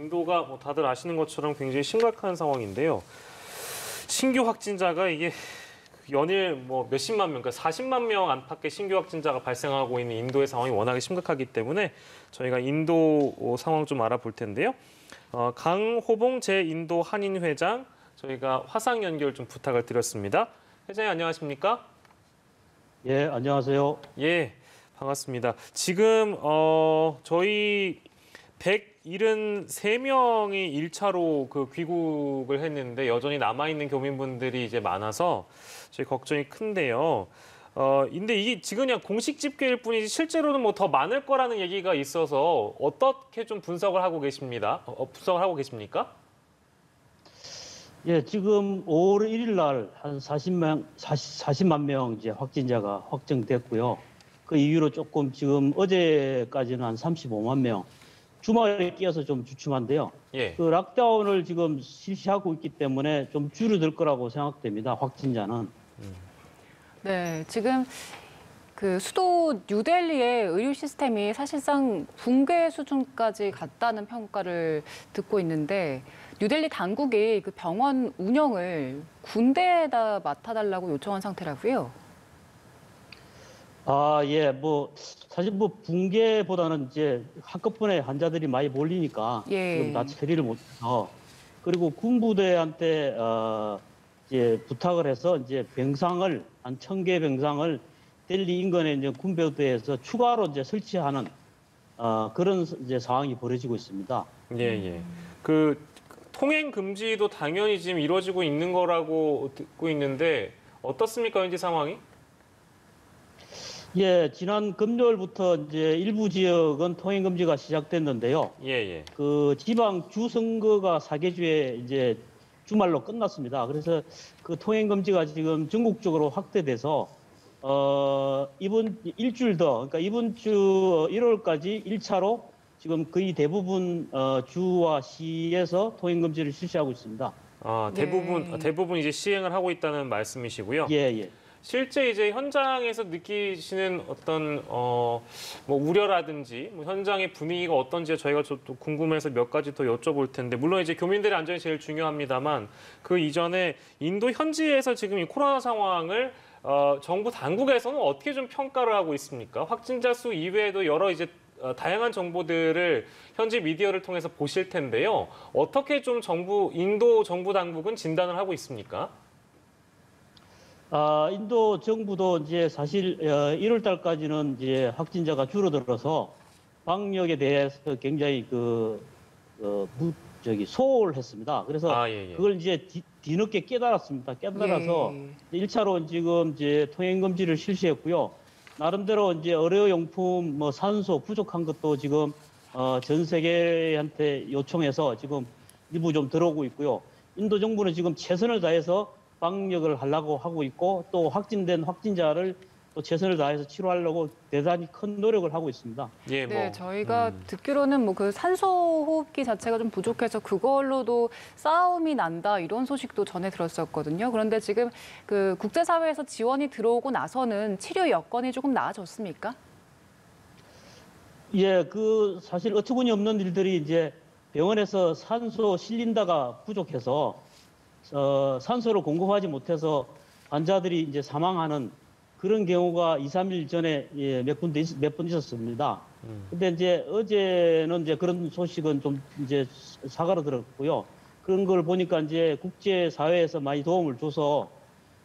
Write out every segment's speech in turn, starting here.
인도가 뭐 다들 아시는 것처럼 굉장히 심각한 상황인데요. 신규 확진자가 이게 연일 뭐 몇십만 명, 그러니까 40만 명 안팎의 신규 확진자가 발생하고 있는 인도의 상황이 워낙에 심각하기 때문에 저희가 인도 상황 좀 알아볼 텐데요. 강호봉 제 인도 한인 회장 저희가 화상 연결 좀 부탁을 드렸습니다. 회장님 안녕하십니까? 예, 안녕하세요. 예, 반갑습니다. 지금 저희 173명이 1차로 그 귀국을 했는데 여전히 남아있는 교민분들이 이제 많아서 저희 걱정이 큰데요. 근데 이게 지금 그냥 공식 집계일 뿐이지 실제로는 뭐 더 많을 거라는 얘기가 있어서 어떻게 좀 분석을 하고 계십니다. 분석을 하고 계십니까? 예, 지금 5월 1일 날 한 40만 명 이제 확진자가 확정됐고요. 그 이후로 조금 지금 어제까지는 한 35만 명. 주말에 끼어서 좀 주춤한데요. 예. 그 락다운을 지금 실시하고 있기 때문에 좀 줄어들 거라고 생각됩니다. 확진자는. 네, 지금 그 수도 뉴델리의 의료 시스템이 사실상 붕괴 수준까지 갔다는 평가를 듣고 있는데 뉴델리 당국이 그 병원 운영을 군대에다 맡아달라고 요청한 상태라고요. 예, 사실 붕괴보다는 이제 한꺼번에 환자들이 많이 몰리니까 예. 지금 다 처리를 못해서 그리고 군부대한테 이제 부탁을 해서 이제 병상을 한 1,000개 병상을 델리 인근에 이제 군부대에서 추가로 이제 설치하는 그런 이제 상황이 벌어지고 있습니다. 예, 예. 그 통행 금지도 당연히 지금 이루어지고 있는 거라고 듣고 있는데 어떻습니까, 현재 상황이? 예, 지난 금요일부터 이제 일부 지역은 통행 금지가 시작됐는데요. 예, 예. 그 지방 주 선거가 사개주에 이제 주말로 끝났습니다. 그래서 그 통행 금지가 지금 전국적으로 확대돼서 이번 일주일 더, 그러니까 이번 주 1월까지 1차로 지금 거의 대부분 주와 시에서 통행 금지를 실시하고 있습니다. 대부분 이제 시행을 하고 있다는 말씀이시고요. 예, 예. 실제 이제 현장에서 느끼시는 어떤 뭐 우려라든지 뭐 현장의 분위기가 어떤지 저희가 또 궁금해서 몇 가지 더 여쭤볼 텐데 물론 이제 교민들의 안전이 제일 중요합니다만 그 이전에 인도 현지에서 지금 이 코로나 상황을 정부 당국에서는 어떻게 좀 평가를 하고 있습니까? 확진자 수 이외에도 여러 이제 다양한 정보들을 현지 미디어를 통해서 보실 텐데요. 어떻게 좀 인도 정부 당국은 진단을 하고 있습니까? 인도 정부도 이제 사실 1월 달까지는 이제 확진자가 줄어들어서 방역에 대해서 굉장히 소홀했습니다. 그래서 예, 예. 그걸 이제 뒤늦게 깨달았습니다. 깨달아서 1차로 지금 이제 통행 금지를 실시했고요. 나름대로 이제 의료용품, 뭐 산소 부족한 것도 지금 전 세계한테 요청해서 지금 일부 좀 들어오고 있고요. 인도 정부는 지금 최선을 다해서 방역을 하려고 하고 있고 또 확진된 확진자를 또 최선을 다해서 치료하려고 대단히 큰 노력을 하고 있습니다. 예, 네, 저희가 듣기로는 뭐 그 산소 호흡기 자체가 좀 부족해서 그걸로도 싸움이 난다 이런 소식도 전해 들었었거든요. 그런데 지금 그 국제사회에서 지원이 들어오고 나서는 치료 여건이 조금 나아졌습니까? 예, 사실 어처구니 없는 일들이 이제 병원에서 산소 실린다가 부족해서 산소를 공급하지 못해서 환자들이 이제 사망하는 그런 경우가 2, 3일 전에 몇 번 있었습니다. 근데 이제 어제는 이제 그런 소식은 좀 이제 사과로 들었고요. 그런 걸 보니까 이제 국제사회에서 많이 도움을 줘서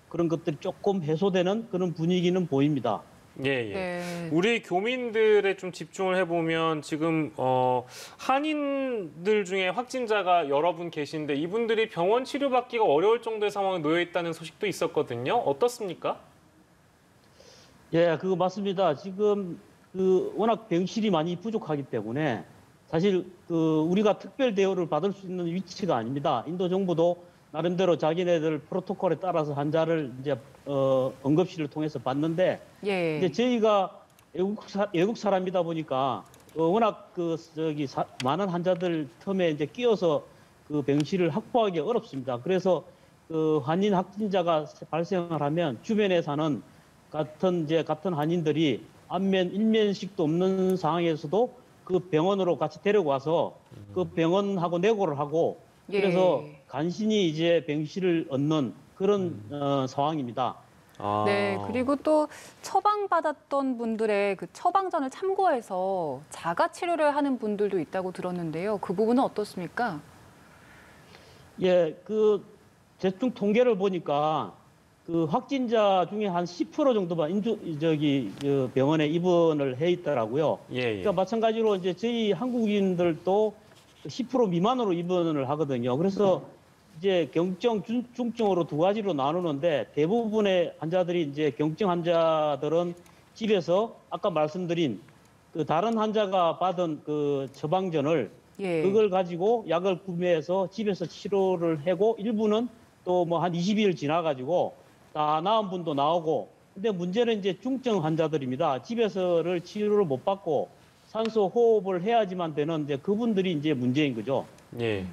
그런 것들이 조금 해소되는 그런 분위기는 보입니다. 예, 예. 네. 우리 교민들에 좀 집중을 해보면 지금 한인들 중에 확진자가 여러 분 계신데 이분들이 병원 치료받기가 어려울 정도의 상황에 놓여 있다는 소식도 있었거든요. 어떻습니까? 예, 그거 맞습니다. 지금 워낙 병실이 많이 부족하기 때문에 사실 우리가 특별 대우를 받을 수 있는 위치가 아닙니다. 인도 정부도 나름대로 자기네들 프로토콜에 따라서 환자를 이제 응급실을 통해서 받는데 이제 저희가 외국 사람이다 보니까 워낙 많은 환자들 틈에 이제 끼어서 그 병실을 확보하기 어렵습니다. 그래서 한인 확진자가 발생을 하면 주변에 사는 같은 한인들이 안면, 일면식도 없는 상황에서도 그 병원으로 같이 데려와서 그 병원하고 내고를 하고 그래서 예. 간신히 이제 병실을 얻는 그런 상황입니다. 아. 네, 그리고 또 처방받았던 분들의 그 처방전을 참고해서 자가 치료를 하는 분들도 있다고 들었는데요. 그 부분은 어떻습니까? 예, 그 대충 통계를 보니까 그 확진자 중에 한 10% 정도만 병원에 입원을 해 있더라고요. 예, 예. 그러니까 마찬가지로 이제 저희 한국인들도 10% 미만으로 입원을 하거든요. 그래서 이제 경증, 중증으로 두 가지로 나누는데 대부분의 환자들이 이제 경증 환자들은 집에서 아까 말씀드린 그 다른 환자가 받은 그 처방전을 예. 그걸 가지고 약을 구매해서 집에서 치료를 하고 일부는 또 뭐 한 20일 지나가지고 다 나은 분도 나오고 근데 문제는 이제 중증 환자들입니다. 집에서를 치료를 못 받고 산소 호흡을 해야지만 되는 이제 그분들이 이제 문제인 거죠. 예.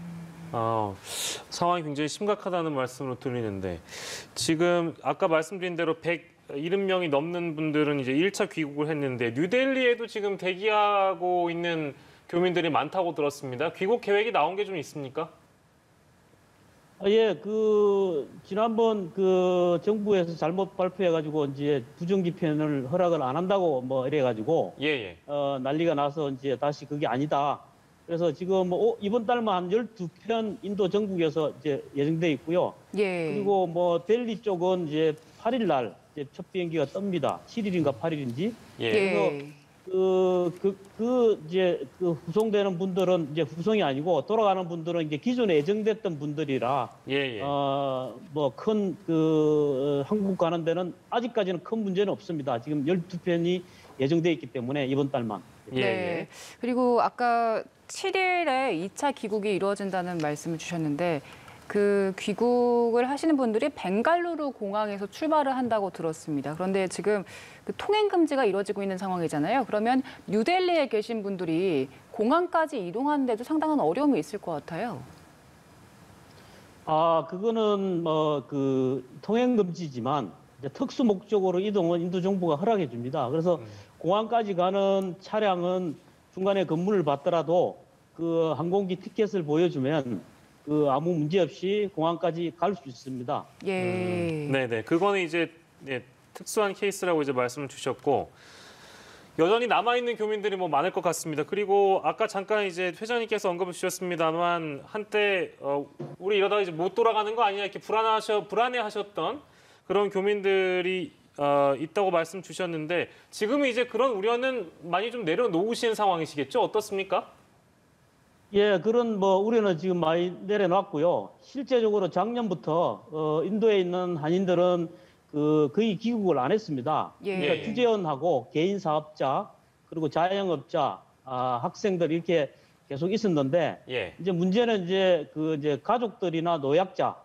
상황이 굉장히 심각하다는 말씀으로 들리는데 지금 아까 말씀드린 대로 170명이 넘는 분들은 이제 1차 귀국을 했는데 뉴델리에도 지금 대기하고 있는 교민들이 많다고 들었습니다. 귀국 계획이 나온 게 좀 있습니까? 예, 지난번 정부에서 잘못 발표해가지고 이제 부정집행을 허락을 안 한다고 뭐 이래가지고 예, 예. 난리가 나서 이제 다시 그게 아니다. 그래서 지금 뭐 이번 달만 한 12편 인도 전국에서 이제 예정돼 있고요. 예. 그리고 뭐 델리 쪽은 이제 8일 날 이제 첫 비행기가 뜹니다. 7일인가 8일인지. 예. 예. 이제 후송되는 분들은 이제 후송이 아니고 돌아가는 분들은 이제 기존에 예정됐던 분들이라 예, 예. 뭐 한국 가는 데는 아직까지는 큰 문제는 없습니다. 지금 12편이 예정돼 있기 때문에 이번 달만. 예, 네. 예. 그리고 아까 7일에 2차 귀국이 이루어진다는 말씀을 주셨는데 그 귀국을 하시는 분들이 벵갈루루 공항에서 출발을 한다고 들었습니다. 그런데 지금 그 통행 금지가 이루어지고 있는 상황이잖아요. 그러면 뉴델리에 계신 분들이 공항까지 이동하는데도 상당한 어려움이 있을 것 같아요. 그거는 뭐 통행 금지지만 이제 특수 목적으로 이동은 인도 정부가 허락해 줍니다. 그래서 공항까지 가는 차량은 중간에 근무를 받더라도 그 항공기 티켓을 보여주면 아무 문제 없이 공항까지 갈 수 있습니다. 예. 네네. 그거는 이제 특수한 케이스라고 이제 말씀을 주셨고 여전히 남아있는 교민들이 뭐 많을 것 같습니다. 그리고 아까 잠깐 이제 회장님께서 언급을 주셨습니다만 한때 우리 이러다가 이제 못 돌아가는 거 아니냐 이렇게 불안해하셨던 그런 교민들이 있다고 말씀 주셨는데 지금은 이제 그런 우려는 많이 좀 내려놓으신 상황이시겠죠? 어떻습니까? 예, 그런 뭐 우려는 지금 많이 내려놨고요. 실제적으로 작년부터 인도에 있는 한인들은 거의 귀국을 안 했습니다. 예. 그러니까 주재원하고 개인 사업자 그리고 자영업자, 학생들 이렇게 계속 있었는데 예. 이제 문제는 이제 가족들이나 노약자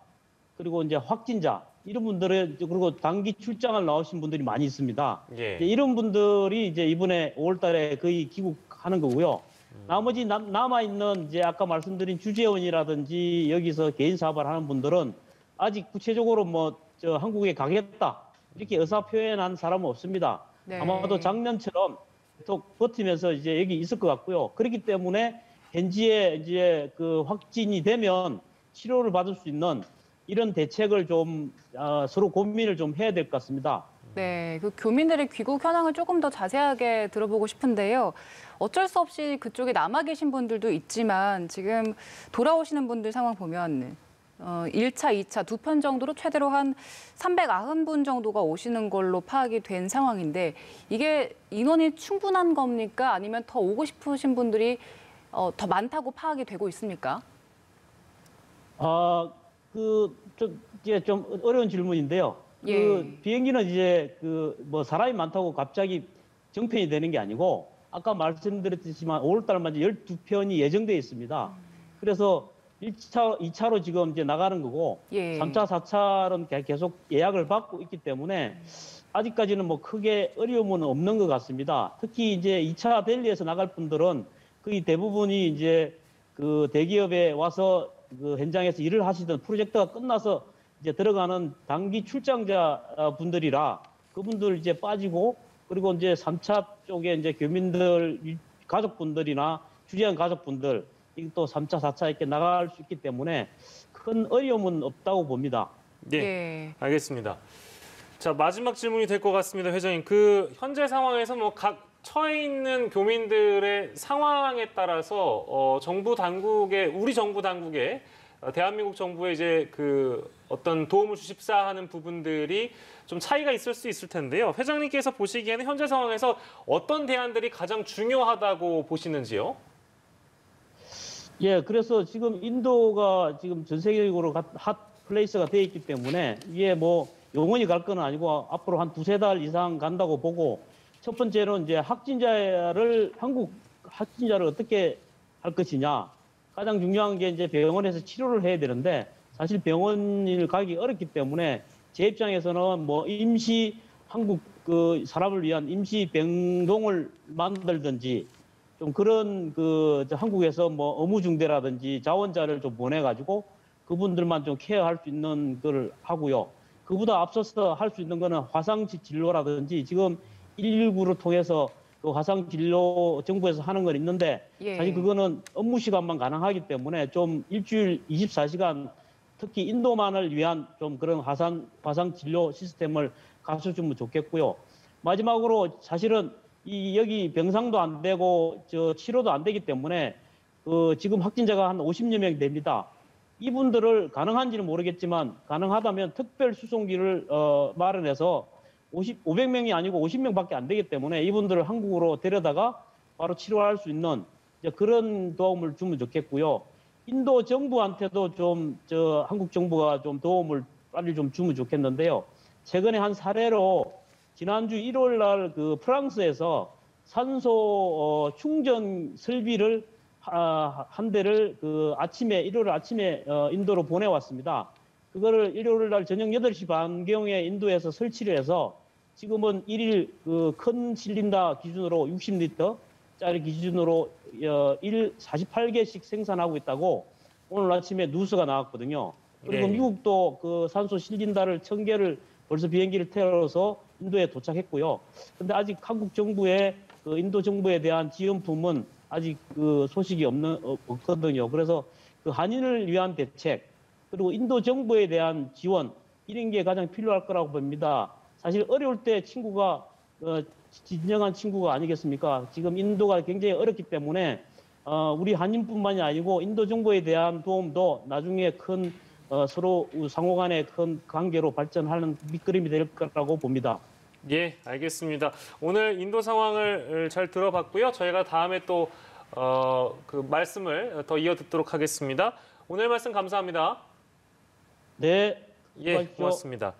그리고 이제 확진자 이런 분들은 그리고 단기 출장을 나오신 분들이 많이 있습니다. 예. 이제 이런 분들이 이제 이번에 5월달에 거의 귀국하는 거고요. 나머지 남아 있는 이제 아까 말씀드린 주재원이라든지 여기서 개인 사업을 하는 분들은 아직 구체적으로 한국에 가겠다 이렇게 의사 표현한 사람은 없습니다. 네. 아마도 작년처럼 계속 버티면서 이제 여기 있을 것 같고요. 그렇기 때문에 현지에 이제 확진이 되면 치료를 받을 수 있는 이런 대책을 좀 서로 고민을 좀 해야 될 것 같습니다. 네, 그 교민들의 귀국 현황을 조금 더 자세하게 들어보고 싶은데요. 어쩔 수 없이 그쪽에 남아 계신 분들도 있지만 지금 돌아오시는 분들 상황 보면 1차, 2차 두 편 정도로 최대로 한 390분 정도가 오시는 걸로 파악이 된 상황인데 이게 인원이 충분한 겁니까? 아니면 더 오고 싶으신 분들이 더 많다고 파악이 되고 있습니까? 좀 어려운 질문인데요. 예. 비행기는 이제 사람이 많다고 갑자기 정편이 되는 게 아니고 아까 말씀드렸지만 5월달만 이제 12편이 예정돼 있습니다. 그래서 1차, 2차로 지금 이제 나가는 거고 예. 3차, 4차는 계속 예약을 받고 있기 때문에 아직까지는 뭐 크게 어려움은 없는 것 같습니다. 특히 이제 2차 델리에서 나갈 분들은 거의 대부분이 이제 대기업에 와서 현장에서 일을 하시던 프로젝트가 끝나서 이제 들어가는 단기 출장자 분들이라 그분들 이제 빠지고 그리고 이제 3차 쪽에 이제 교민들 가족분들이나 주재한 가족분들 이또 3차, 4차 이렇게 나갈 수 있기 때문에 큰 어려움은 없다고 봅니다. 예, 예. 알겠습니다. 자, 마지막 질문이 될 것 같습니다, 회장님. 그 현재 상황에서 뭐 각 처해 있는 교민들의 상황에 따라서 정부 당국의 우리 정부 당국의 대한민국 정부에 이제 그 어떤 도움을 주십사 하는 부분들이 좀 차이가 있을 수 있을 텐데요. 회장님께서 보시기에는 현재 상황에서 어떤 대안들이 가장 중요하다고 보시는지요? 예, 그래서 지금 인도가 지금 전 세계적으로 핫 플레이스가 되어 있기 때문에 이게 뭐 영원히 갈 건 아니고 앞으로 한 두세 달 이상 간다고 보고 첫 번째는 이제 한국 확진자를 어떻게 할 것이냐. 가장 중요한 게 이제 병원에서 치료를 해야 되는데 사실 병원을 가기 어렵기 때문에 제 입장에서는 뭐 임시 한국 그 사람을 위한 임시 병동을 만들든지 좀 그런 그 한국에서 뭐 의무중대라든지 자원자를 좀 보내가지고 그분들만 좀 케어할 수 있는 걸 하고요. 그보다 앞서서 할 수 있는 거는 화상 진료라든지 지금 119를 통해서 그 화상 진료 정부에서 하는 건 있는데 예. 사실 그거는 업무 시간만 가능하기 때문에 좀 일주일 24시간 특히 인도만을 위한 좀 그런 화상 진료 시스템을 갖춰주면 좋겠고요. 마지막으로 사실은 여기 병상도 안 되고 치료도 안 되기 때문에 지금 확진자가 한 50여 명 됩니다. 이분들을 가능한지는 모르겠지만 가능하다면 특별 수송기를 마련해서 500명이 아니고 50명밖에 안 되기 때문에 이분들을 한국으로 데려다가 바로 치료할 수 있는 이제 그런 도움을 주면 좋겠고요. 인도 정부한테도 좀 한국 정부가 좀 도움을 빨리 좀 주면 좋겠는데요. 최근에 한 사례로 지난주 1월 날 그 프랑스에서 산소 충전 설비를 한 대를 일요일 아침에 인도로 보내왔습니다. 그거를 일요일 날 저녁 8시 반경에 인도에서 설치를 해서 지금은 일일 그 큰 실린더 기준으로 60리터짜리 기준으로 48개씩 생산하고 있다고 오늘 아침에 뉴스가 나왔거든요. 그리고 네. 미국도 그 산소 실린더를 1000개를 벌써 비행기를 태워서 인도에 도착했고요. 근데 아직 한국 정부의 그 인도 정부에 대한 지원품은 아직 그 소식이 없거든요. 그래서 그 한인을 위한 대책 그리고 인도 정부에 대한 지원 이런 게 가장 필요할 거라고 봅니다. 사실 어려울 때 친구가 진정한 친구가 아니겠습니까? 지금 인도가 굉장히 어렵기 때문에 우리 한인뿐만이 아니고 인도 정부에 대한 도움도 나중에 큰 서로 상호 간의 큰 관계로 발전하는 밑그림이 될 거라고 봅니다. 예, 알겠습니다. 오늘 인도 상황을 잘 들어봤고요. 저희가 다음에 또 그 말씀을 더 이어 듣도록 하겠습니다. 오늘 말씀 감사합니다. 네. 예, 수고하십시오. 고맙습니다.